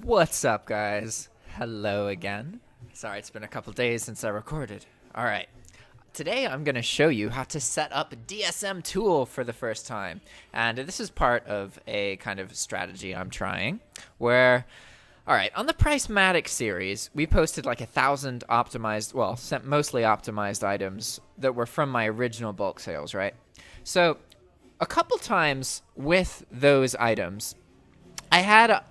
What's up, guys? Hello again. Sorry, it's been a couple days since I recorded. All right. Today I'm going to show you how to set up DSMTool for the first time. And this is part of a kind of strategy I'm trying where, all right, on the Pricematik series, we posted like 1,000 optimized, well, mostly optimized items that were from my original bulk sales, right? So a couple times with those items, I had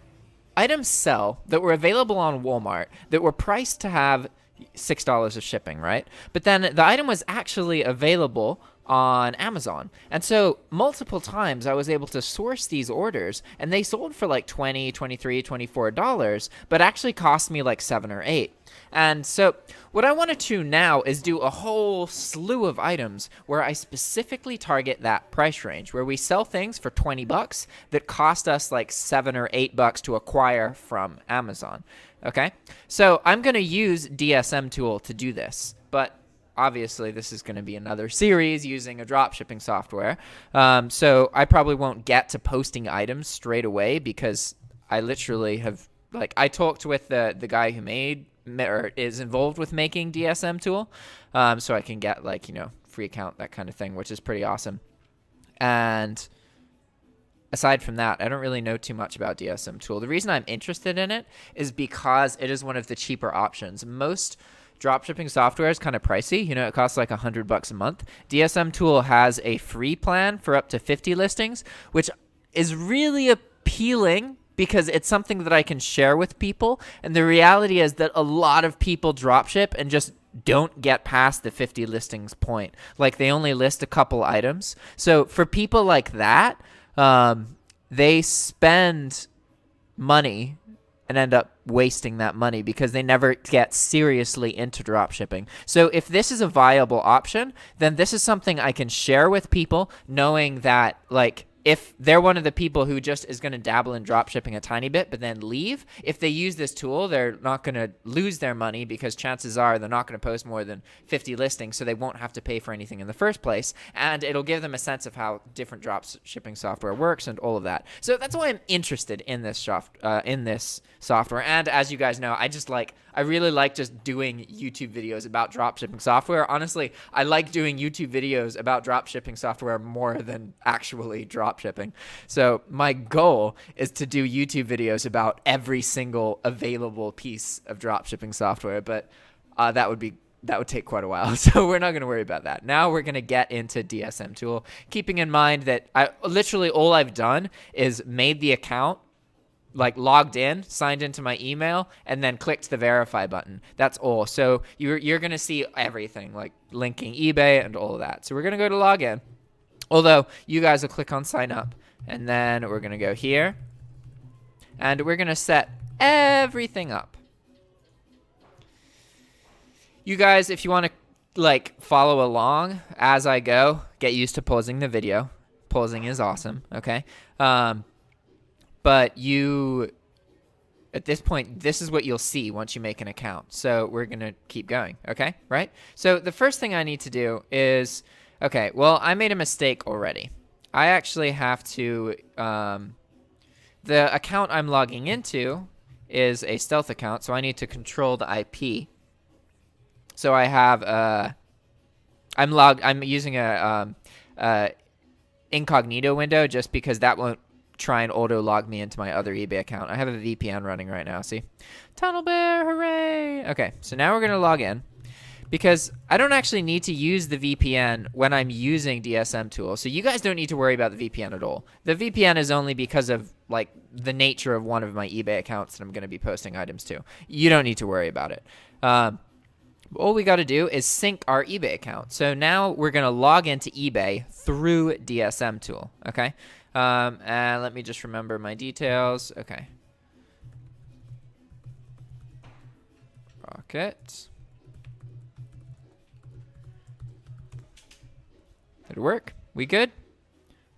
items sell that were available on Walmart that were priced to have $6 of shipping, right? But then the item was actually available on Amazon. And so multiple times I was able to source these orders and they sold for like $20, $23, $24, but actually cost me like 7 or 8. And so what I want to do now is do a whole slew of items where I specifically target that price range, where we sell things for 20 bucks that cost us like 7 or 8 bucks to acquire from Amazon. Okay, so I'm going to use DSMTool to do this, but obviously this is going to be another series using a dropshipping software. So I probably won't get to posting items straight away because I literally have, like, I talked with the guy who made or is involved with making DSMTool, so I can get, like, free account, that kind of thing, which is pretty awesome. And aside from that, I don't really know too much about DSMTool. The reason I'm interested in it is because it is one of the cheaper options. Most dropshipping software is kind of pricey. It costs like $100 a month. DSMTool has a free plan for up to 50 listings, which is really appealing because it's something that I can share with people. And the reality is that a lot of people dropship and just don't get past the 50 listings point. Like, they only list a couple items. So for people like that, they spend money and end up wasting that money because they never get seriously into dropshipping. So if this is a viable option, then this is something I can share with people, knowing that, like, if they're one of the people who just is going to dabble in dropshipping a tiny bit but then leave, if they use this tool, they're not going to lose their money because chances are they're not going to post more than 50 listings, so they won't have to pay for anything in the first place. And it'll give them a sense of how different dropshipping software works and all of that. So that's why I'm interested in this software. And as you guys know, I really like just doing YouTube videos about dropshipping software. Honestly, I like doing YouTube videos about dropshipping software more than actually dropshipping. So my goal is to do YouTube videos about every single available piece of dropshipping software, but that would take quite a while. So we're not going to worry about that. Now we're going to get into DSMTool, keeping in mind that literally all I've done is made the account, like, logged in, signed into my email, and then clicked the verify button. That's all. So you're going to see everything, like linking eBay and all of that. So we're going to go to login. Although you guys will click on sign up, and then we're going to go here, and we're going to set everything up. You guys, if you want to, like, follow along as I go, get used to pausing the video. Pausing is awesome, okay? But at this point, this is what you'll see once you make an account. So we're going to keep going, okay? Right? So the first thing I need to do is, okay, well, I made a mistake already. I actually have to, the account I'm logging into is a stealth account, so I need to control the IP. So I have, I'm using a incognito window just because that won't try and auto log me into my other eBay account. I have a VPN running right now. See? Tunnel Bear, hooray! Okay, so now we're going to log in because I don't actually need to use the VPN when I'm using DSMTool. So you guys don't need to worry about the VPN at all. The VPN is only because of, like, the nature of one of my eBay accounts that I'm going to be posting items to. You don't need to worry about it. All we got to do is sync our eBay account. So now we're going to log into eBay through DSMTool, okay? And let me just remember my details. Okay. Rocket. Did it work? We good?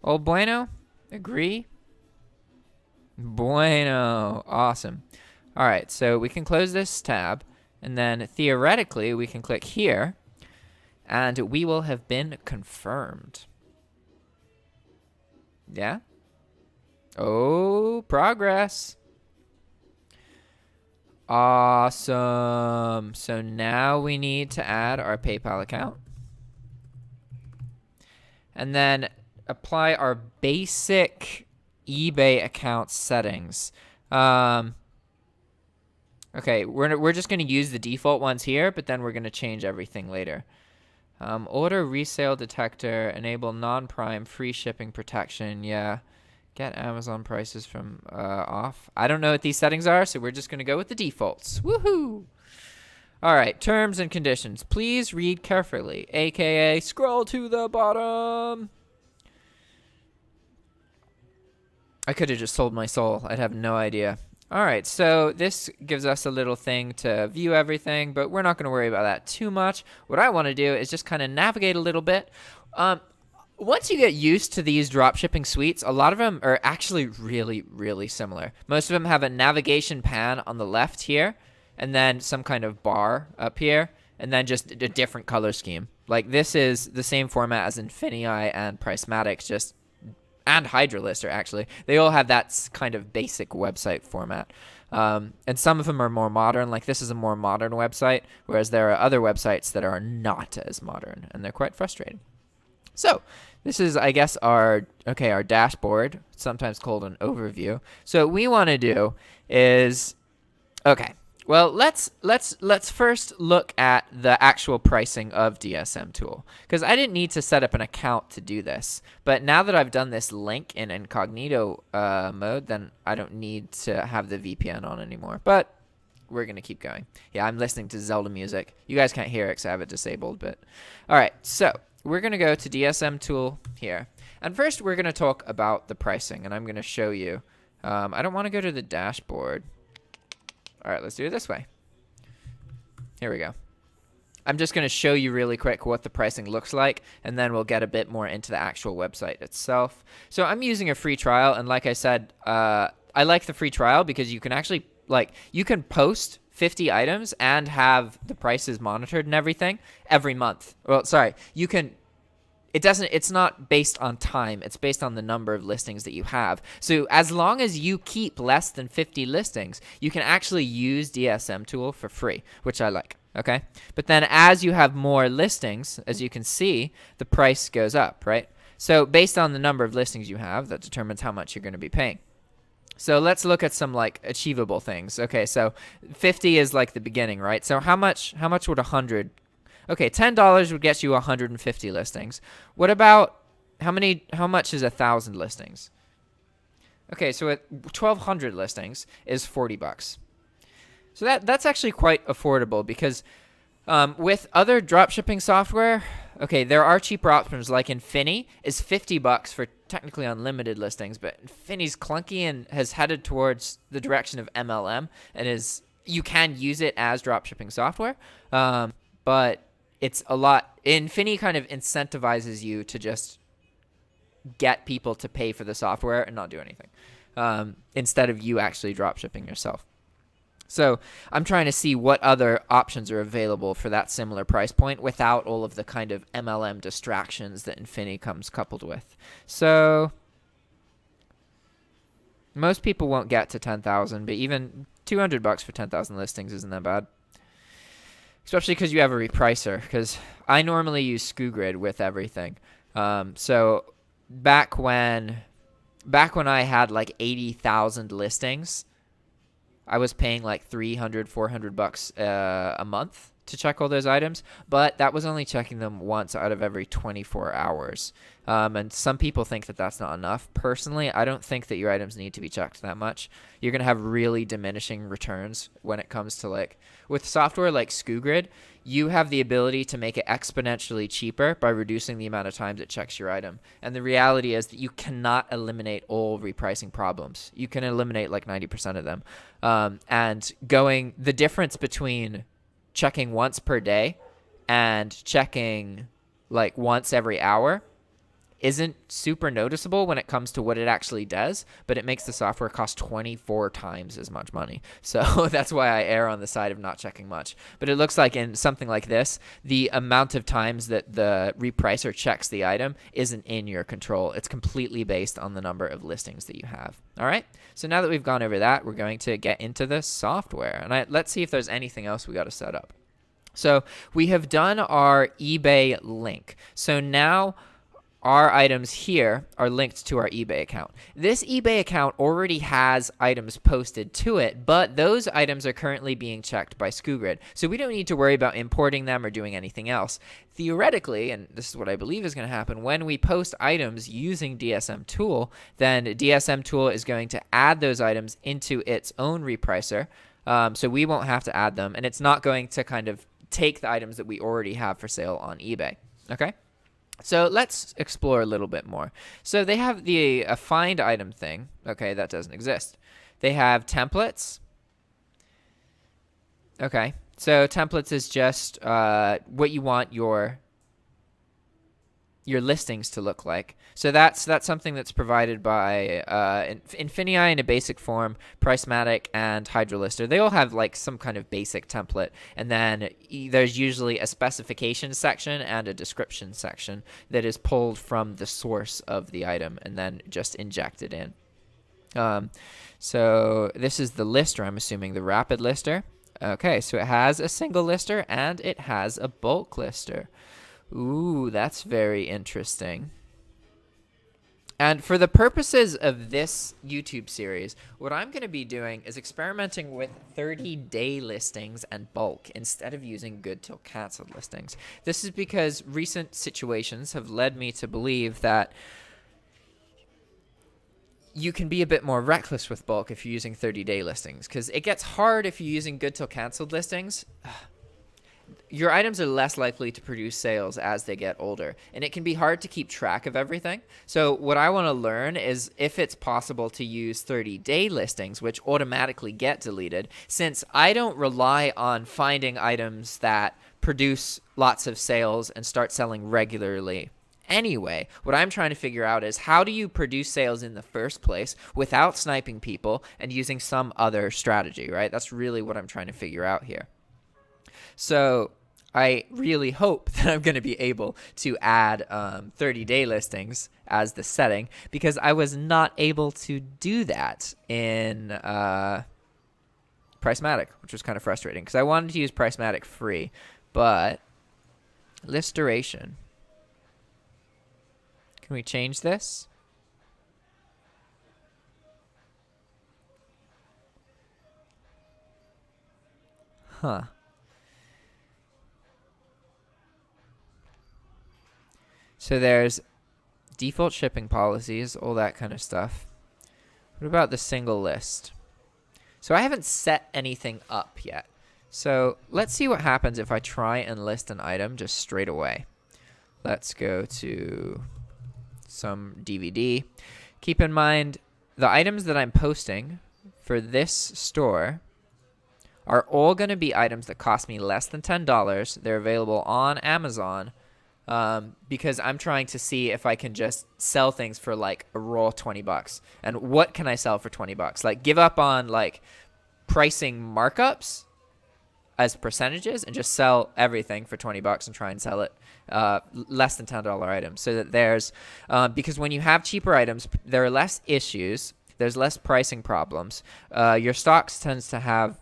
All bueno? Agree? Bueno. Awesome. All right, so we can close this tab, and then theoretically we can click here, and we will have been confirmed. Yeah? Oh, progress. Awesome. So now we need to add our PayPal account. And then apply our basic eBay account settings. Okay, we're just going to use the default ones here, but then we're going to change everything later. Order resale detector, enable non-prime, free shipping protection. Yeah, get Amazon prices from off. I don't know what these settings are, so we're just going to go with the defaults. Woohoo! All right, terms and conditions. Please read carefully, aka scroll to the bottom. I could have just sold my soul. I'd have no idea. All right, so this gives us a little thing to view everything, but we're not going to worry about that too much. What I want to do is just kind of navigate a little bit. Once you get used to these dropshipping suites, a lot of them are actually really, really similar. Most of them have a navigation pan on the left here, and then some kind of bar up here, and then just a different color scheme. Like this is the same format as Infinii and Pricematik, and Hydra Lister, actually. They all have that kind of basic website format. And some of them are more modern. Like this is a more modern website, whereas there are other websites that are not as modern, and they're quite frustrating. So this is, I guess, our dashboard, sometimes called an overview. So what we want to do is, well, let's first look at the actual pricing of DSMTool, because I didn't need to set up an account to do this. But now that I've done this link in incognito mode, then I don't need to have the VPN on anymore. But we're going to keep going. Yeah, I'm listening to Zelda music. You guys can't hear it because I have it disabled. But all right, so we're going to go to DSMTool here. And first, we're going to talk about the pricing, and I'm going to show you. I don't want to go to the dashboard. All right, let's do it this way. Here we go. I'm just going to show you really quick what the pricing looks like, and then we'll get a bit more into the actual website itself. So I'm using a free trial, and like I said, I like the free trial because you can actually, you can post 50 items and have the prices monitored and everything every month. Well, sorry, you can. It's not based on time. It's based on the number of listings that you have. So as long as you keep less than 50 listings, you can actually use DSMTool for free, which I like. Okay. But then as you have more listings, as you can see, the price goes up, right? So based on the number of listings you have, that determines how much you're going to be paying. So let's look at some achievable things. Okay. So 50 is the beginning, right? So how much would 100? Okay, $10 would get you 150 listings. What about how much is 1,000 listings? Okay, so at 1,200 listings is $40. So that's actually quite affordable because with other dropshipping software, okay, there are cheaper options like Infini is $50 for technically unlimited listings, but Infini's clunky and has headed towards the direction of MLM, and you can use it as dropshipping software, but it's a lot. Infini kind of incentivizes you to just get people to pay for the software and not do anything, instead of you actually drop shipping yourself. So I'm trying to see what other options are available for that similar price point without all of the kind of MLM distractions that Infini comes coupled with. So most people won't get to 10,000, but even $200 for 10,000 listings isn't that bad. Especially because you have a repricer, because I normally use SkuGrid with everything. So back when I had 80,000 listings, I was paying $300, $400 a month to check all those items, but that was only checking them once out of every 24 hours. And some people think that that's not enough. Personally, I don't think that your items need to be checked that much. You're going to have really diminishing returns when it comes to with software like SkuGrid, you have the ability to make it exponentially cheaper by reducing the amount of times it checks your item. And the reality is that you cannot eliminate all repricing problems. You can eliminate 90% of them. And the difference between checking once per day and checking once every hour isn't super noticeable when it comes to what it actually does, but it makes the software cost 24 times as much money. So that's why I err on the side of not checking much. But it looks like in something like this, the amount of times that the repricer checks the item isn't in your control. It's completely based on the number of listings that you have. All right. So now that we've gone over that, we're going to get into the software. And let's see if there's anything else we got to set up. So we have done our eBay link. So now our items here are linked to our eBay account. This eBay account already has items posted to it, but those items are currently being checked by SkuGrid. So we don't need to worry about importing them or doing anything else. Theoretically, and this is what I believe is going to happen, when we post items using DSMTool, then DSMTool is going to add those items into its own repricer. So we won't have to add them, and it's not going to kind of take the items that we already have for sale on eBay. Okay? So let's explore a little bit more. So they have a find item thing. Okay, that doesn't exist. They have templates. Okay, so templates is just what you want your listings to look like. So that's something that's provided by Infinii in a basic form, Pricematik, and Hydra Lister. They all have like some kind of basic template, and then there's usually a specification section and a description section that is pulled from the source of the item and then just injected in. So this is the lister, I'm assuming, the rapid lister. Okay, so it has a single lister and it has a bulk lister. Ooh, that's very interesting. And for the purposes of this YouTube series, what I'm going to be doing is experimenting with 30-day listings and bulk instead of using good till canceled listings. This is because recent situations have led me to believe that you can be a bit more reckless with bulk if you're using 30-day listings, because it gets hard if you're using good till canceled listings. Your items are less likely to produce sales as they get older, and it can be hard to keep track of everything. So what I want to learn is if it's possible to use 30-day listings, which automatically get deleted, since I don't rely on finding items that produce lots of sales and start selling regularly. Anyway, what I'm trying to figure out is how do you produce sales in the first place without sniping people and using some other strategy, right? That's really what I'm trying to figure out here. So I really hope that I'm going to be able to add 30-day listings as the setting, because I was not able to do that in Pricematik, which was kind of frustrating because I wanted to use Pricematik free, but list duration. Can we change this? Huh. So there's default shipping policies, all that kind of stuff. What about the single list? So I haven't set anything up yet. So let's see what happens if I try and list an item just straight away. Let's go to some DVD. Keep in mind, the items that I'm posting for this store are all going to be items that cost me less than $10. They're available on Amazon. Because I'm trying to see if I can just sell things for like a raw $20. And what can I sell for $20? Like give up on like pricing markups as percentages and just sell everything for $20 and try and sell it less than $10 items. So that there's because when you have cheaper items, there are less issues. There's less pricing problems. Your stocks tend to have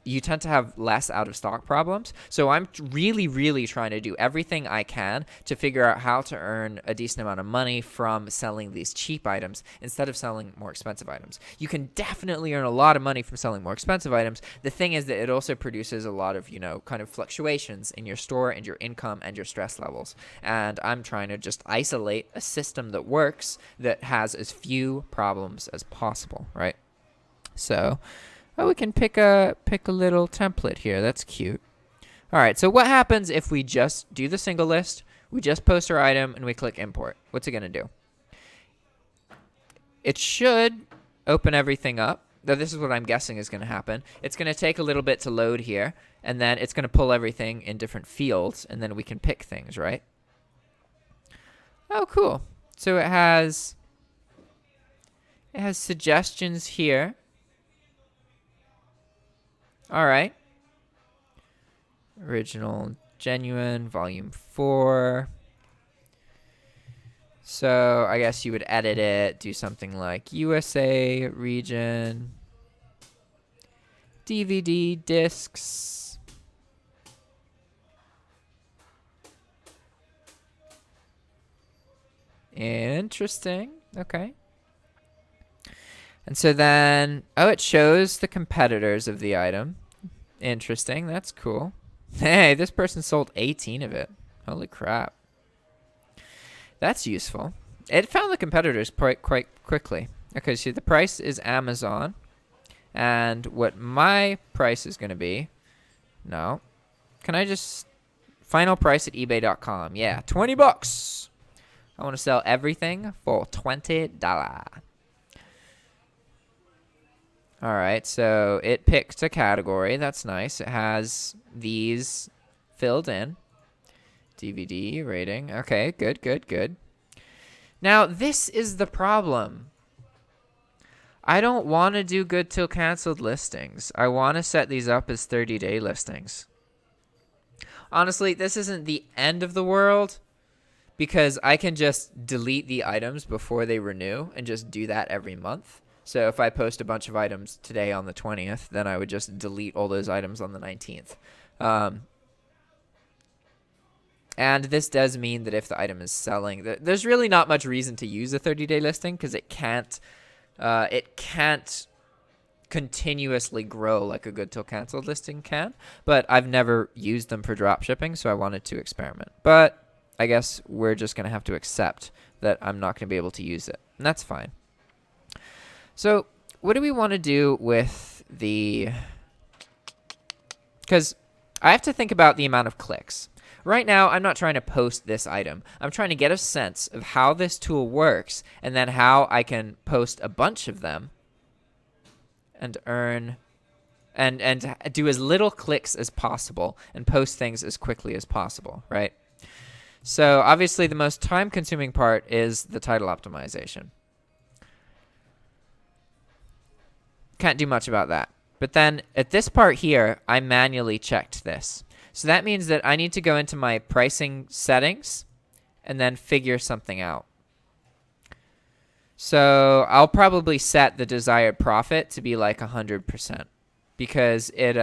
less out of stock problems. So I'm really trying to do everything I can to figure out how to earn a decent amount of money from selling these cheap items instead of selling more expensive items. You can definitely earn a lot of money from selling more expensive items. The thing is that it also produces a lot of, kind of fluctuations in your store and your income and your stress levels. And I'm trying to just isolate a system that works, that has as few problems as possible. Right, so we can pick a little template here. That's cute. All right, so what happens if we just do the single list, we just post our item, and we click import? What's it gonna do? It should open everything up. Though this is what I'm guessing is gonna happen. It's gonna take a little bit to load here, and then it's gonna pull everything in different fields, and then we can pick things, right? Oh, cool. So it has suggestions here. All right. Original, genuine, volume 4. So I guess you would edit it, do something like USA, region, DVD, discs. Interesting. Okay. And so then, oh, it shows the competitors of the item. Interesting. That's cool. Hey, this person sold 18 of it. Holy crap. That's useful. It found the competitors quite quickly. Okay, so the price is Amazon. And what my price is going to be... No. Can I just... Final price at eBay.com. Yeah, 20 bucks. I want to sell everything for $20. All right, so it picked a category. That's nice. It has these filled in. DVD rating. Okay, good, good, good. Now, this is the problem. I don't want to do good till canceled listings. I want to set these up as 30-day listings. Honestly, this isn't the end of the world because I can just delete the items before they renew and just do that every month. So if I post a bunch of items today on the 20th, then I would just delete all those items on the 19th. And this does mean that if the item is selling, there's really not much reason to use a 30-day listing because it can't continuously grow like a good till canceled listing can. But I've never used them for drop shipping, so I wanted to experiment. But I guess we're just going to have to accept that I'm not going to be able to use it, and that's fine. So what do we want to do with the... Because I have to think about the amount of clicks. Right now, I'm not trying to post this item. I'm trying to get a sense of how this tool works and then how I can post a bunch of them and earn and do as little clicks as possible and post things as quickly as possible, right? So obviously, the most time-consuming part is the title optimization. Can't do much about that. But then at this part here, I manually checked this. So that means that I need to go into my pricing settings and then figure something out. So I'll probably set the desired profit to be like 100% because it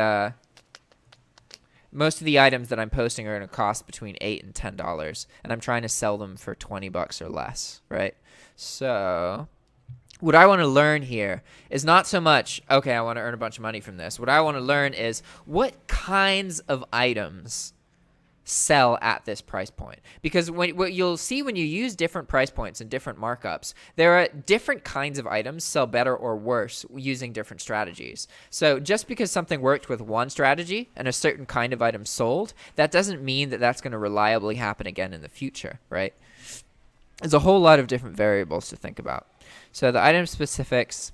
most of the items that I'm posting are going to cost between $8 and $10, and I'm trying to sell them for 20 bucks or less, right? So what I want to learn here is not so much, okay, I want to earn a bunch of money from this. What I want to learn is what kinds of items sell at this price point. Because what you'll see when you use different price points and different markups, there are different kinds of items sell better or worse using different strategies. So just because something worked with one strategy and a certain kind of item sold, that doesn't mean that that's going to reliably happen again in the future, right? There's a whole lot of different variables to think about. So the item specifics,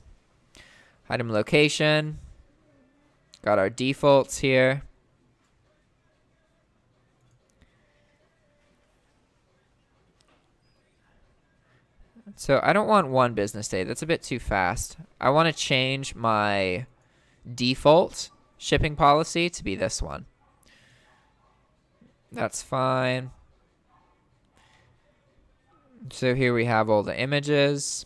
item location, got our defaults here. So I don't want 1 business day. That's a bit too fast. I want to change my default shipping policy to be this one. That's fine. So here we have all the images.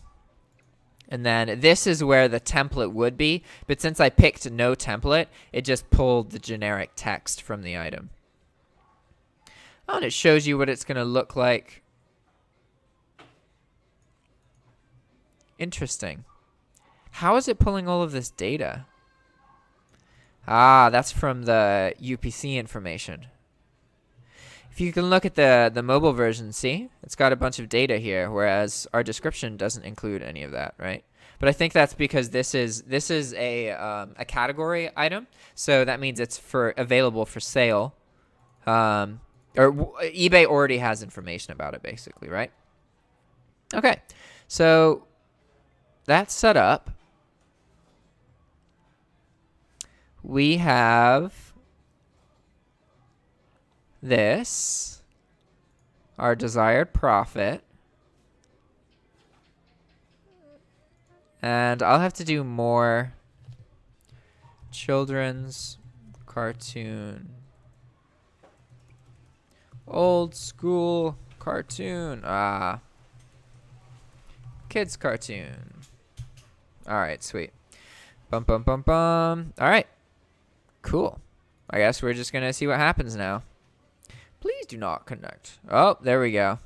And then this is where the template would be. But since I picked no template, it just pulled the generic text from the item. Oh, and it shows you what it's going to look like. Interesting. How is it pulling all of this data? Ah, that's from the UPC information. If you can look at the mobile version, see? It's got a bunch of data here, whereas our description doesn't include any of that, right? But I think that's because this is a category item, so that means it's available for sale. eBay already has information about it, basically, right? Okay, so that's set up. We have this, our desired profit. And I'll have to do more children's cartoon. Old school cartoon. Kids cartoon. Alright, sweet. Bum bum bum bum. Alright. Cool. I guess we're just gonna see what happens now. Please do not connect. Oh, there we go.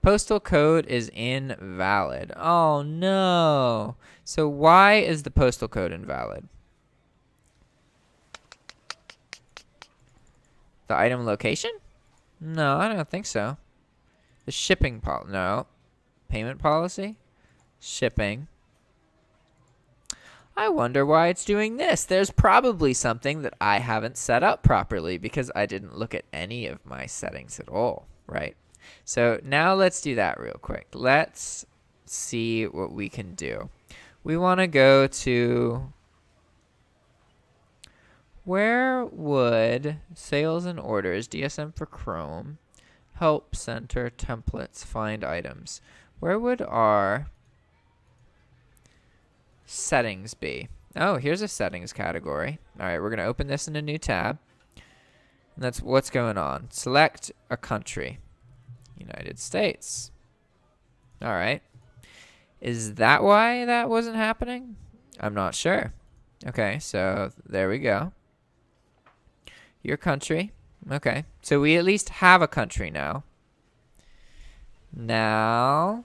Postal code is invalid. Oh no. So why is the postal code invalid? The item location? No, I don't think so. The shipping policy. No. Payment policy? Shipping. I wonder why it's doing this. There's probably something that I haven't set up properly because I didn't look at any of my settings at all, right? So now let's do that real quick. Let's see what we can do. We want to go to, where would sales and orders, DSM for Chrome, help center, templates, find items. Where would our settings be? Oh, here's a settings category. All right, we're going to open this in a new tab. And that's what's going on. Select a country. United States. All right. Is that why that wasn't happening? I'm not sure. Okay, so there we go. Your country. Okay, so we at least have a country now. Now,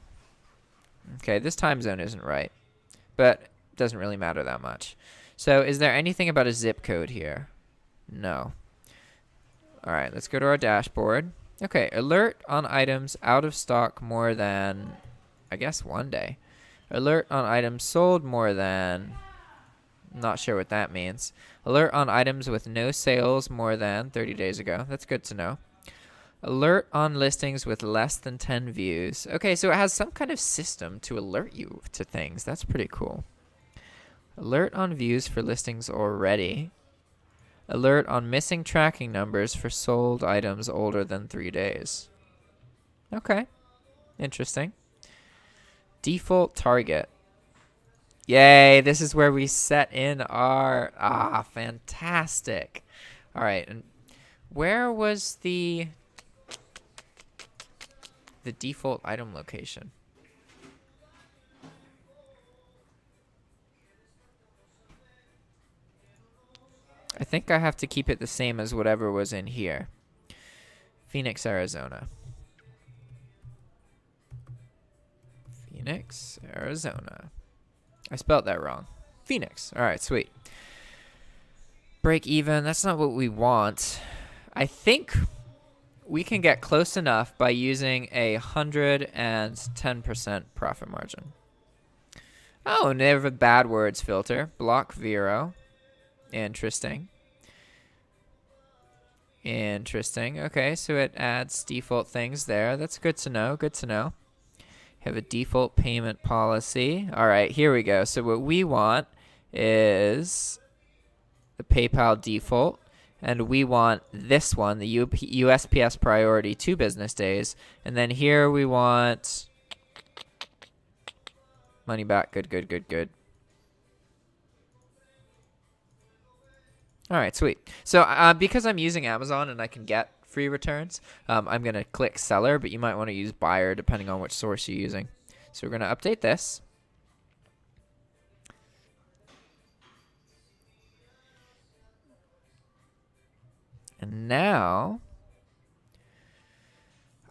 okay, this time zone isn't right, but it doesn't really matter that much. So is there anything about a zip code here? No. All right, let's go to our dashboard. Okay, alert on items out of stock more than, I guess, 1 day. Alert on items sold more than, not sure what that means. Alert on items with no sales more than 30 days ago. That's good to know. Alert on listings with less than 10 views. Okay, so it has some kind of system to alert you to things. That's pretty cool. Alert on views for listings already. Alert on missing tracking numbers for sold items older than 3 days. Okay. Interesting. Default target. Yay, this is where we set in our... fantastic. All right, and where was the default item location? I think I have to keep it the same as whatever was in here. Phoenix, Arizona. Phoenix, Arizona. I spelled that wrong. Phoenix. All right, sweet. Break even. That's not what we want. I think we can get close enough by using a 110% profit margin. Oh, and they have a bad words filter. Block Vero. Interesting. Interesting. Okay, so it adds default things there. That's good to know. Good to know. Have a default payment policy. All right, here we go. So what we want is the PayPal default, and we want this one, the USPS priority 2 business days. And then here we want money back. Good, good, good, good. All right, sweet. So because I'm using Amazon and I can get free returns, I'm going to click seller, but you might want to use buyer depending on which source you're using. So we're going to update this. And now,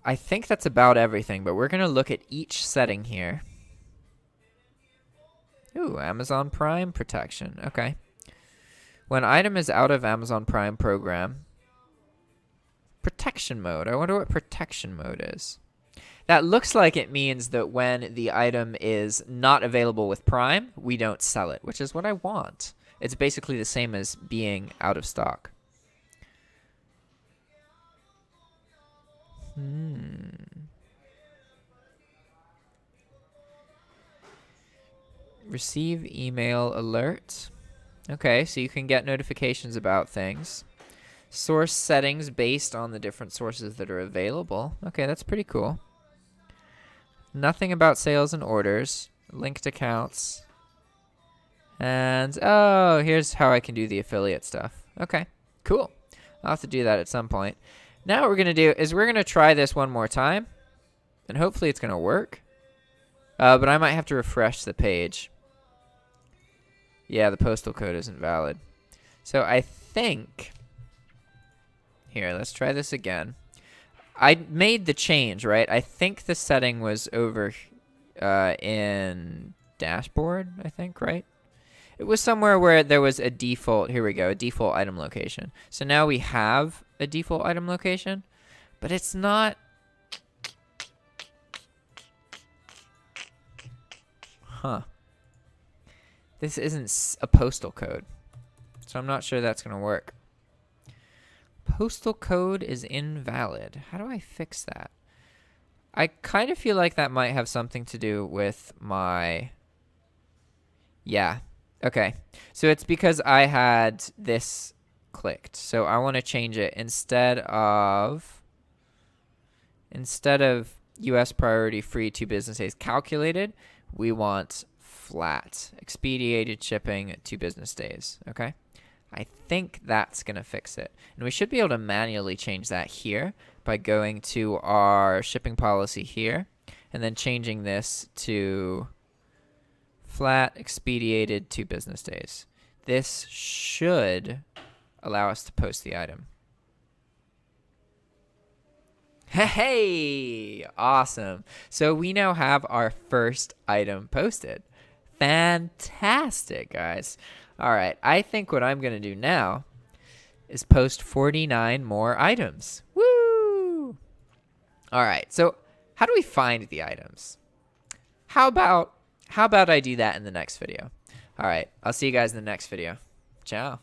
I think that's about everything, but we're going to look at each setting here. Ooh, Amazon Prime protection. Okay. When item is out of Amazon Prime program, protection mode. I wonder what protection mode is. That looks like it means that when the item is not available with Prime, we don't sell it, which is what I want. It's basically the same as being out of stock. Receive email alert. Okay, so you can get notifications about things. Source settings based on the different sources that are available. Okay, that's pretty cool. Nothing about sales and orders. Linked accounts. And oh, here's how I can do the affiliate stuff. Okay, cool. I'll have to do that at some point. Now what we're going to do is we're going to try this one more time. And hopefully it's going to work. But I might have to refresh the page. Yeah, the postal code isn't valid. So I think... Here, let's try this again. I made the change, right? I think the setting was over in dashboard, I think, right? It was somewhere where there was a default, here we go, a default item location. So now we have a default item location, but it's not... Huh. This isn't a postal code, so I'm not sure that's going to work. Postal code is invalid. How do I fix that? I kind of feel like that might have something to do with my... Yeah. Okay. So it's because I had this clicked. So I want to change it instead of US priority free 2 business days calculated, we want flat expedited shipping 2 business days. Okay. I think that's going to fix it. And we should be able to manually change that here by going to our shipping policy here and then changing this to flat expedited 2 business days. This should allow us to post the item. Hey, awesome. So we now have our first item posted. Fantastic, guys. All right, I think what I'm going to do now is post 49 more items. Woo! All right, so how do we find the items? How about I do that in the next video? All right, I'll see you guys in the next video. Ciao.